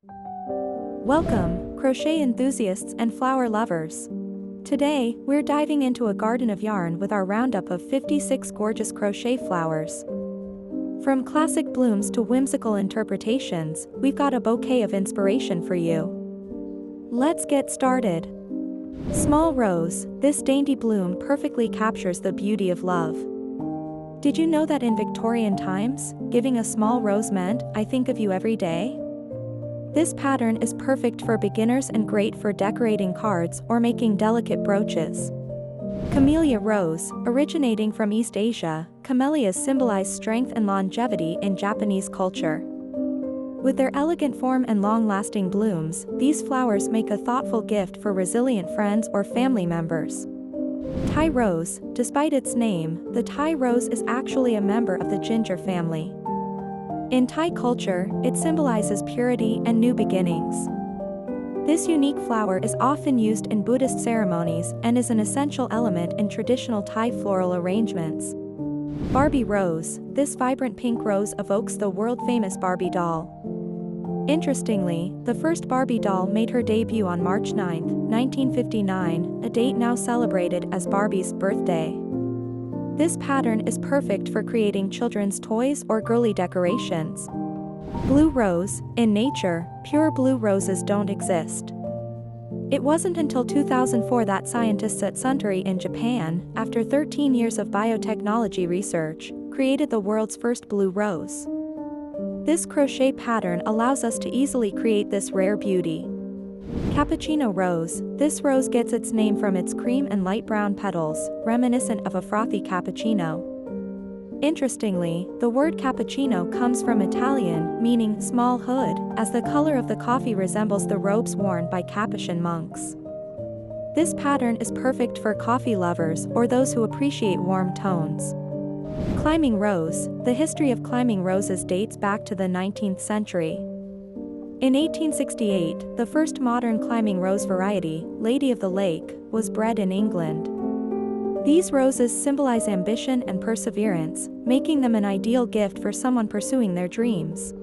Welcome, crochet enthusiasts and flower lovers. Today, we're diving into a garden of yarn with our roundup of 56 gorgeous crochet flowers. From classic blooms to whimsical interpretations, we've got a bouquet of inspiration for you. Let's get started. Small Rose, this dainty bloom perfectly captures the beauty of love. Did you know that in Victorian times, giving a small rose meant, "I think of you every day"? This pattern is perfect for beginners and great for decorating cards or making delicate brooches. Camellia Rose, originating from East Asia, camellias symbolize strength and longevity in Japanese culture. With their elegant form and long-lasting blooms, these flowers make a thoughtful gift for resilient friends or family members. Thai Rose, despite its name, the Thai rose is actually a member of the ginger family. In Thai culture, it symbolizes purity and new beginnings. This unique flower is often used in Buddhist ceremonies and is an essential element in traditional Thai floral arrangements. Barbie Rose, this vibrant pink rose evokes the world-famous Barbie doll. Interestingly, the first Barbie doll made her debut on March 9, 1959, a date now celebrated as Barbie's birthday. This pattern is perfect for creating children's toys or girly decorations. Blue Rose, in nature, pure blue roses don't exist. It wasn't until 2004 that scientists at Suntory in Japan, after 13 years of biotechnology research, created the world's first blue rose. This crochet pattern allows us to easily create this rare beauty. Cappuccino Rose, this rose gets its name from its cream and light brown petals, reminiscent of a frothy cappuccino. Interestingly, the word cappuccino comes from Italian, meaning small hood, as the color of the coffee resembles the robes worn by Capuchin monks. This pattern is perfect for coffee lovers or those who appreciate warm tones. Climbing Rose, the history of climbing roses dates back to the 19th century. In 1868, the first modern climbing rose variety, Lady of the Lake, was bred in England. These roses symbolize ambition and perseverance, making them an ideal gift for someone pursuing their dreams.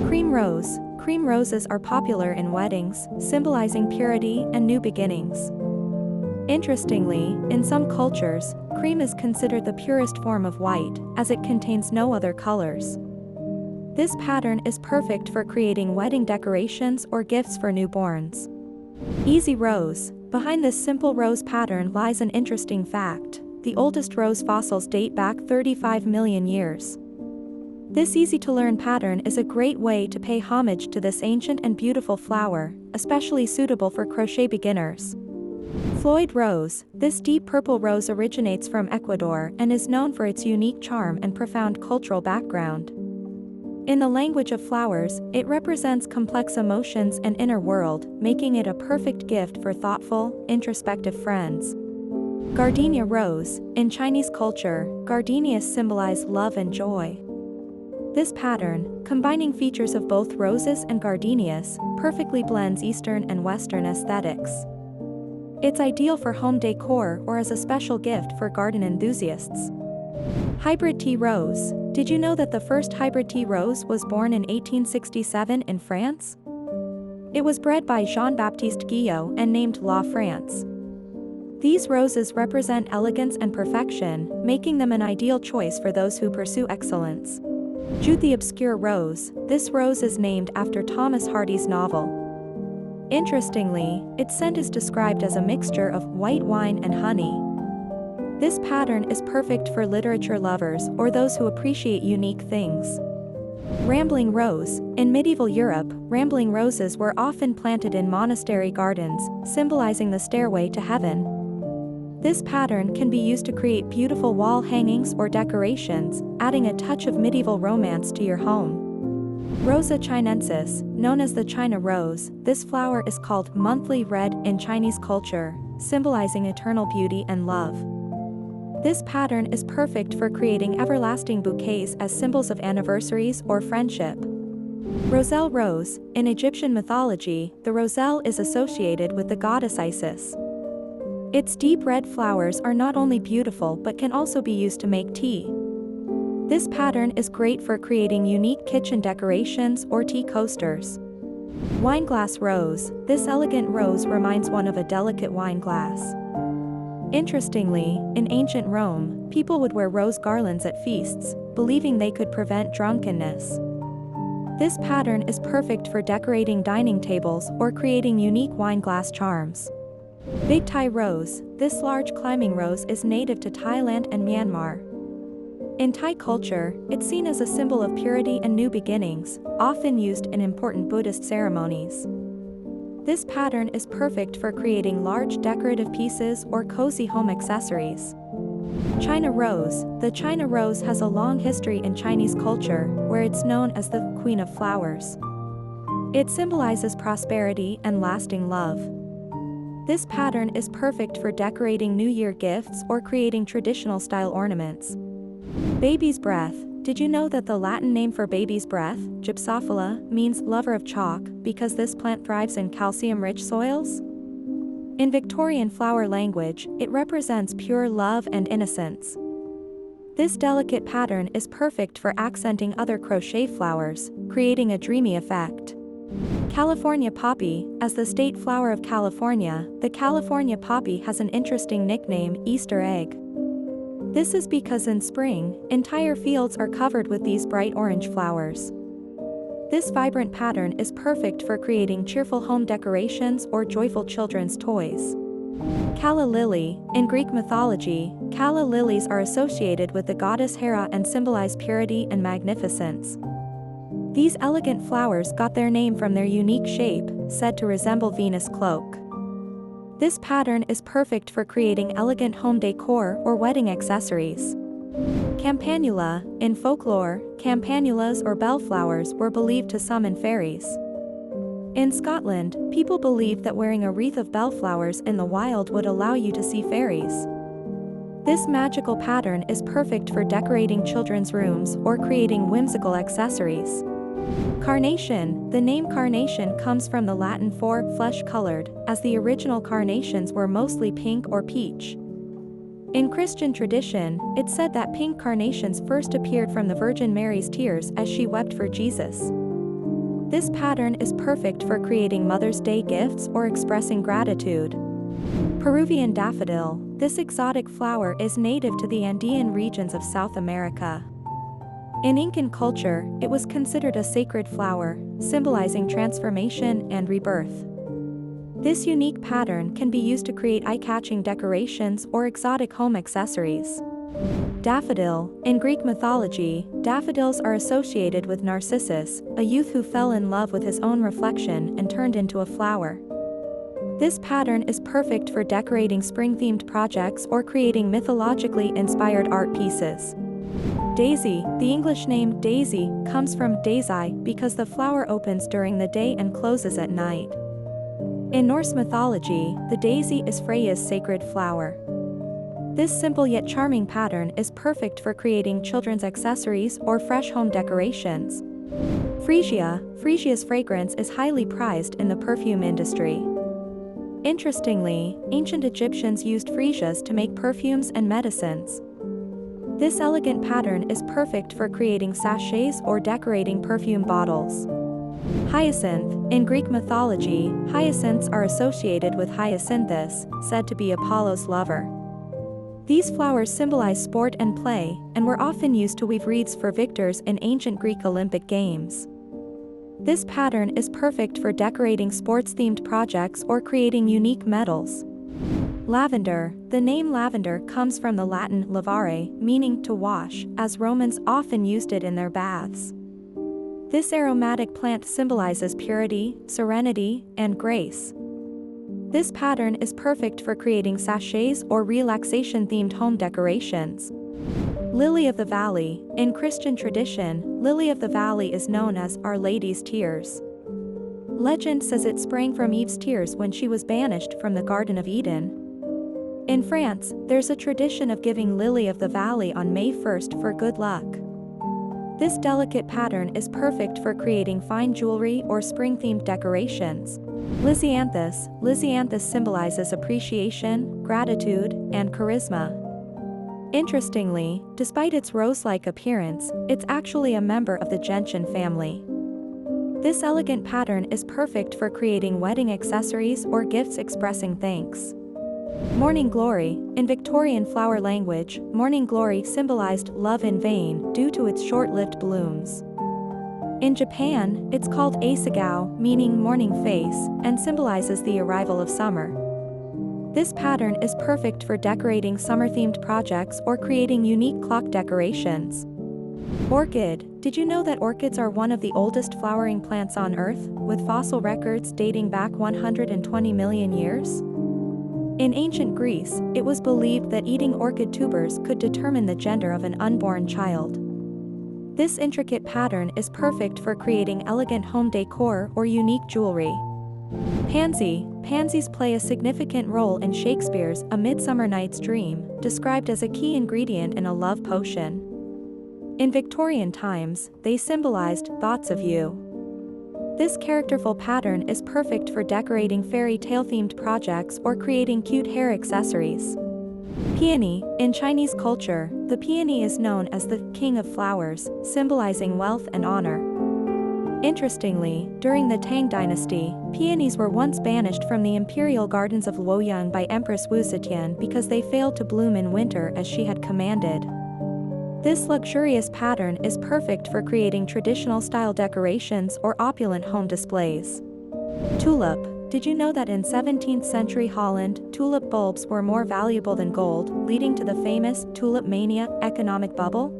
Cream Rose, cream roses are popular in weddings, symbolizing purity and new beginnings. Interestingly, in some cultures, cream is considered the purest form of white, as it contains no other colors. This pattern is perfect for creating wedding decorations or gifts for newborns. Easy Rose, behind this simple rose pattern lies an interesting fact. The oldest rose fossils date back 35 million years. This easy-to-learn pattern is a great way to pay homage to this ancient and beautiful flower, especially suitable for crochet beginners. Floyd Rose, this deep purple rose originates from Ecuador and is known for its unique charm and profound cultural background. In the language of flowers, it represents complex emotions and inner world, making it a perfect gift for thoughtful, introspective friends. Gardenia Rose, in Chinese culture, gardenias symbolize love and joy. This pattern, combining features of both roses and gardenias, perfectly blends Eastern and Western aesthetics. It's ideal for home decor or as a special gift for garden enthusiasts. Hybrid Tea Rose, did you know that the first hybrid tea rose was born in 1867 in France? It was bred by Jean-Baptiste Guyot and named La France. These roses represent elegance and perfection, making them an ideal choice for those who pursue excellence. Jude the Obscure Rose, this rose is named after Thomas Hardy's novel. Interestingly, its scent is described as a mixture of white wine and honey. This pattern is perfect for literature lovers or those who appreciate unique things. Rambling Rose, in medieval Europe, rambling roses were often planted in monastery gardens, symbolizing the stairway to heaven. This pattern can be used to create beautiful wall hangings or decorations, adding a touch of medieval romance to your home. Rosa chinensis, known as the China rose, this flower is called monthly red in Chinese culture, symbolizing eternal beauty and love. This pattern is perfect for creating everlasting bouquets as symbols of anniversaries or friendship. Roselle Rose, in Egyptian mythology, the roselle is associated with the goddess Isis. Its deep red flowers are not only beautiful but can also be used to make tea. This pattern is great for creating unique kitchen decorations or tea coasters. Wineglass rose. This elegant rose reminds one of a delicate wine glass. Interestingly, in ancient Rome, people would wear rose garlands at feasts, believing they could prevent drunkenness. This pattern is perfect for decorating dining tables or creating unique wineglass charms. Big Thai rose. This large climbing rose is native to Thailand and Myanmar. In Thai culture, it's seen as a symbol of purity and new beginnings, often used in important Buddhist ceremonies. This pattern is perfect for creating large decorative pieces or cozy home accessories. China rose. The China rose has a long history in Chinese culture, where it's known as the Queen of Flowers. It symbolizes prosperity and lasting love. This pattern is perfect for decorating New Year gifts or creating traditional style ornaments. Baby's breath. Did you know that the Latin name for baby's breath, Gypsophila, means lover of chalk because this plant thrives in calcium-rich soils? In Victorian flower language, it represents pure love and innocence. This delicate pattern is perfect for accenting other crochet flowers, creating a dreamy effect. California poppy. As the state flower of California, the California poppy has an interesting nickname, Easter egg. This is because in spring, entire fields are covered with these bright orange flowers. This vibrant pattern is perfect for creating cheerful home decorations or joyful children's toys. Calla lily. In Greek mythology, calla lilies are associated with the goddess Hera and symbolize purity and magnificence. These elegant flowers got their name from their unique shape, said to resemble Venus' cloak. This pattern is perfect for creating elegant home decor or wedding accessories. Campanula. In folklore, campanulas or bellflowers were believed to summon fairies. In Scotland, people believed that wearing a wreath of bellflowers in the wild would allow you to see fairies. This magical pattern is perfect for decorating children's rooms or creating whimsical accessories. Carnation. The name carnation comes from the Latin for flesh-colored, as the original carnations were mostly pink or peach. In Christian tradition, it's said that pink carnations first appeared from the Virgin Mary's tears as she wept for Jesus. This pattern is perfect for creating Mother's Day gifts or expressing gratitude. Peruvian daffodil. This exotic flower is native to the Andean regions of South America. In Incan culture, it was considered a sacred flower, symbolizing transformation and rebirth. This unique pattern can be used to create eye-catching decorations or exotic home accessories. Daffodil. In Greek mythology, daffodils are associated with Narcissus, a youth who fell in love with his own reflection and turned into a flower. This pattern is perfect for decorating spring-themed projects or creating mythologically inspired art pieces. Daisy. The English name daisy comes from daisy because the flower opens during the day and closes at night. In Norse mythology, the daisy is Freya's sacred flower. This simple yet charming pattern is perfect for creating children's accessories or fresh home decorations. Freesia. Freesia's fragrance is highly prized in the perfume industry. Interestingly, ancient Egyptians used freesias to make perfumes and medicines. This elegant pattern is perfect for creating sachets or decorating perfume bottles. Hyacinth. In Greek mythology, hyacinths are associated with Hyacinthus, said to be Apollo's lover. These flowers symbolize sport and play, and were often used to weave wreaths for victors in ancient Greek Olympic Games. This pattern is perfect for decorating sports-themed projects or creating unique medals. Lavender. The name lavender comes from the Latin lavare, meaning to wash, as Romans often used it in their baths. This aromatic plant symbolizes purity, serenity, and grace. This pattern is perfect for creating sachets or relaxation-themed home decorations. Lily of the Valley. In Christian tradition, Lily of the Valley is known as Our Lady's Tears. Legend says it sprang from Eve's tears when she was banished from the Garden of Eden. In France, there's a tradition of giving Lily of the Valley on May 1st for good luck. This delicate pattern is perfect for creating fine jewelry or spring-themed decorations. Lisianthus. Lisianthus symbolizes appreciation, gratitude, and charisma. Interestingly, despite its rose-like appearance, it's actually a member of the gentian family. This elegant pattern is perfect for creating wedding accessories or gifts expressing thanks. Morning Glory. In Victorian flower language, morning glory symbolized love in vain due to its short-lived blooms. In Japan, it's called asagao, meaning morning face, and symbolizes the arrival of summer. This pattern is perfect for decorating summer-themed projects or creating unique clock decorations. Orchid. Did you know that orchids are one of the oldest flowering plants on Earth, with fossil records dating back 120 million years? In ancient Greece, it was believed that eating orchid tubers could determine the gender of an unborn child. This intricate pattern is perfect for creating elegant home decor or unique jewelry. Pansy. Pansies play a significant role in Shakespeare's A Midsummer Night's Dream, described as a key ingredient in a love potion. In Victorian times, they symbolized thoughts of you. This characterful pattern is perfect for decorating fairy tale-themed projects or creating cute hair accessories. Peony. In Chinese culture, the peony is known as the king of flowers, symbolizing wealth and honor. Interestingly, during the Tang dynasty, peonies were once banished from the imperial gardens of Luoyang by Empress Wu Zetian because they failed to bloom in winter as she had commanded. This luxurious pattern is perfect for creating traditional-style decorations or opulent home displays. Tulip. Did you know that in 17th century Holland, tulip bulbs were more valuable than gold, leading to the famous tulip mania economic bubble?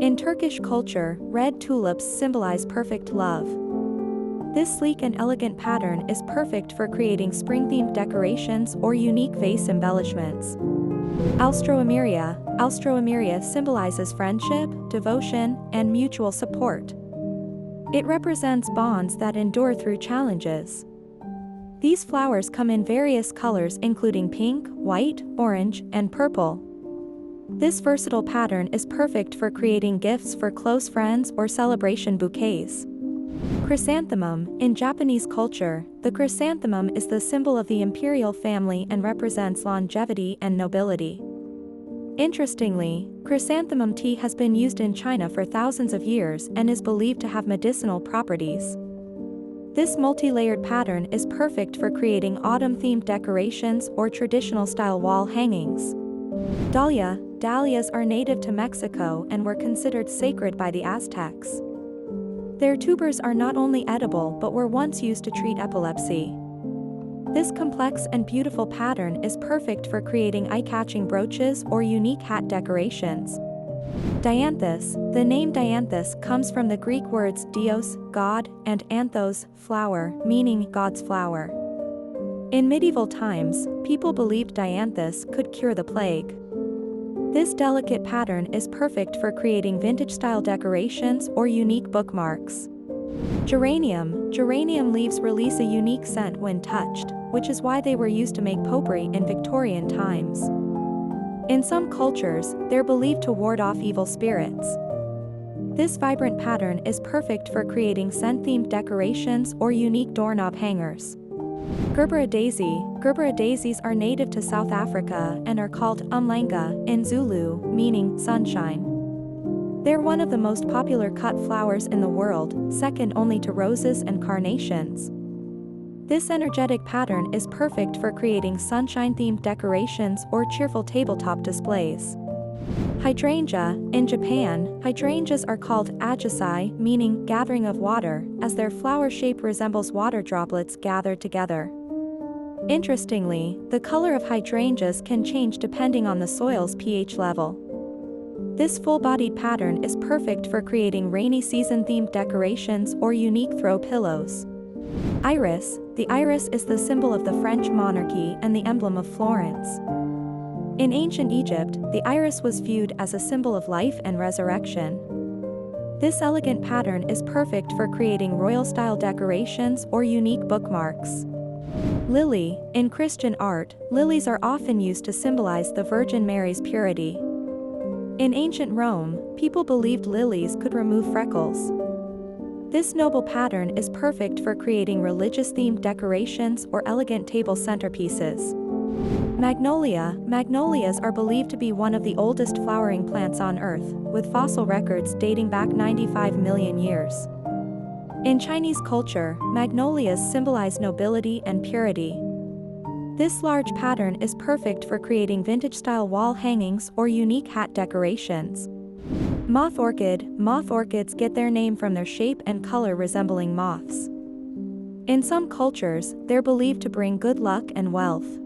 In Turkish culture, red tulips symbolize perfect love. This sleek and elegant pattern is perfect for creating spring-themed decorations or unique vase embellishments. Alstroemeria. Alstroemeria symbolizes friendship, devotion, and mutual support. It represents bonds that endure through challenges. These flowers come in various colors including pink, white, orange, and purple. This versatile pattern is perfect for creating gifts for close friends or celebration bouquets. Chrysanthemum. In Japanese culture, the chrysanthemum is the symbol of the imperial family and represents longevity and nobility. Interestingly, chrysanthemum tea has been used in China for thousands of years and is believed to have medicinal properties. This multi-layered pattern is perfect for creating autumn-themed decorations or traditional-style wall hangings. Dahlia. Dahlias are native to Mexico and were considered sacred by the Aztecs. Their tubers are not only edible but were once used to treat epilepsy. This complex and beautiful pattern is perfect for creating eye-catching brooches or unique hat decorations. Dianthus. The name Dianthus comes from the Greek words dios, God, and anthos, flower, meaning God's flower. In medieval times, people believed Dianthus could cure the plague. This delicate pattern is perfect for creating vintage-style decorations or unique bookmarks. Geranium. Geranium leaves release a unique scent when touched, which is why they were used to make potpourri in Victorian times. In some cultures, they're believed to ward off evil spirits. This vibrant pattern is perfect for creating scent-themed decorations or unique doorknob hangers. Gerbera daisy. Gerbera daisies are native to South Africa and are called umlanga in Zulu, meaning sunshine. They're one of the most popular cut flowers in the world, second only to roses and carnations. This energetic pattern is perfect for creating sunshine-themed decorations or cheerful tabletop displays. Hydrangea. In Japan, hydrangeas are called ajisai, meaning gathering of water, as their flower shape resembles water droplets gathered together. Interestingly, the color of hydrangeas can change depending on the soil's pH level. This full-bodied pattern is perfect for creating rainy season-themed decorations or unique throw pillows. Iris. The iris is the symbol of the French monarchy and the emblem of Florence. In ancient Egypt, the iris was viewed as a symbol of life and resurrection. This elegant pattern is perfect for creating royal-style decorations or unique bookmarks. Lily. In Christian art, lilies are often used to symbolize the Virgin Mary's purity. In ancient Rome, people believed lilies could remove freckles. This noble pattern is perfect for creating religious-themed decorations or elegant table centerpieces. Magnolia. Magnolias are believed to be one of the oldest flowering plants on Earth, with fossil records dating back 95 million years. In Chinese culture, magnolias symbolize nobility and purity. This large pattern is perfect for creating vintage-style wall hangings or unique hat decorations. Moth orchid. Moth orchids get their name from their shape and color resembling moths. In some cultures, they're believed to bring good luck and wealth.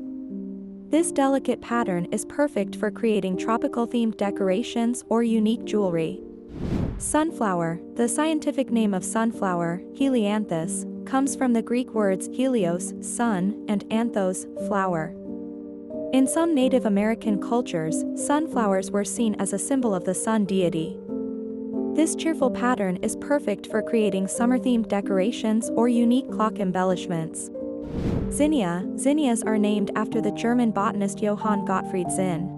This delicate pattern is perfect for creating tropical-themed decorations or unique jewelry. Sunflower. The scientific name of sunflower, helianthus, comes from the Greek words helios, sun, and anthos, flower. In some Native American cultures, sunflowers were seen as a symbol of the sun deity. This cheerful pattern is perfect for creating summer-themed decorations or unique clock embellishments. Zinnia. Zinnias are named after the German botanist Johann Gottfried Zinn.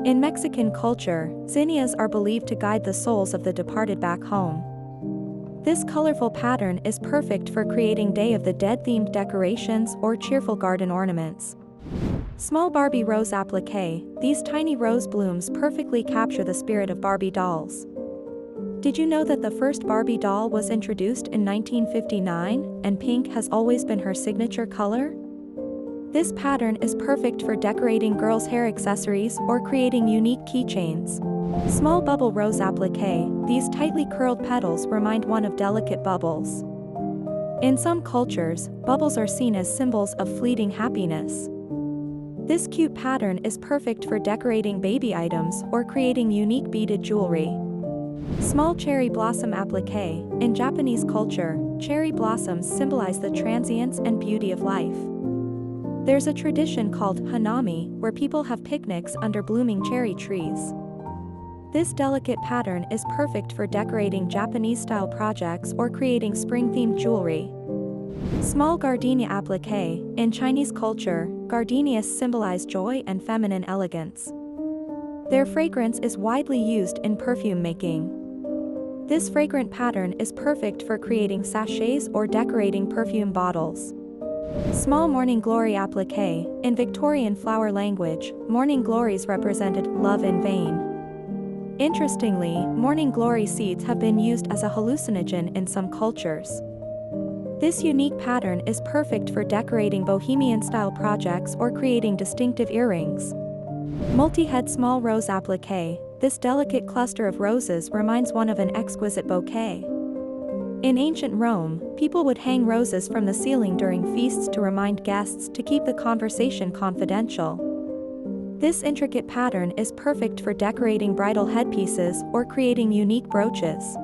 In Mexican culture, zinnias are believed to guide the souls of the departed back home. This colorful pattern is perfect for creating Day of the Dead-themed decorations or cheerful garden ornaments. Small Barbie rose applique. These tiny rose blooms perfectly capture the spirit of Barbie dolls. Did you know that the first Barbie doll was introduced in 1959, and pink has always been her signature color? This pattern is perfect for decorating girls' hair accessories or creating unique keychains. Small bubble rose applique. These tightly curled petals remind one of delicate bubbles. In some cultures, bubbles are seen as symbols of fleeting happiness. This cute pattern is perfect for decorating baby items or creating unique beaded jewelry. Small cherry blossom applique. In Japanese culture, cherry blossoms symbolize the transience and beauty of life. There's a tradition called hanami, where people have picnics under blooming cherry trees. This delicate pattern is perfect for decorating Japanese-style projects or creating spring-themed jewelry. Small gardenia applique. In Chinese culture, gardenias symbolize joy and feminine elegance. Their fragrance is widely used in perfume making. This fragrant pattern is perfect for creating sachets or decorating perfume bottles. Small morning glory applique. In Victorian flower language, morning glories represented love in vain. Interestingly, morning glory seeds have been used as a hallucinogen in some cultures. This unique pattern is perfect for decorating bohemian-style projects or creating distinctive earrings. Multi-head small rose applique. This delicate cluster of roses reminds one of an exquisite bouquet. In ancient Rome, people would hang roses from the ceiling during feasts to remind guests to keep the conversation confidential. This intricate pattern is perfect for decorating bridal headpieces or creating unique brooches.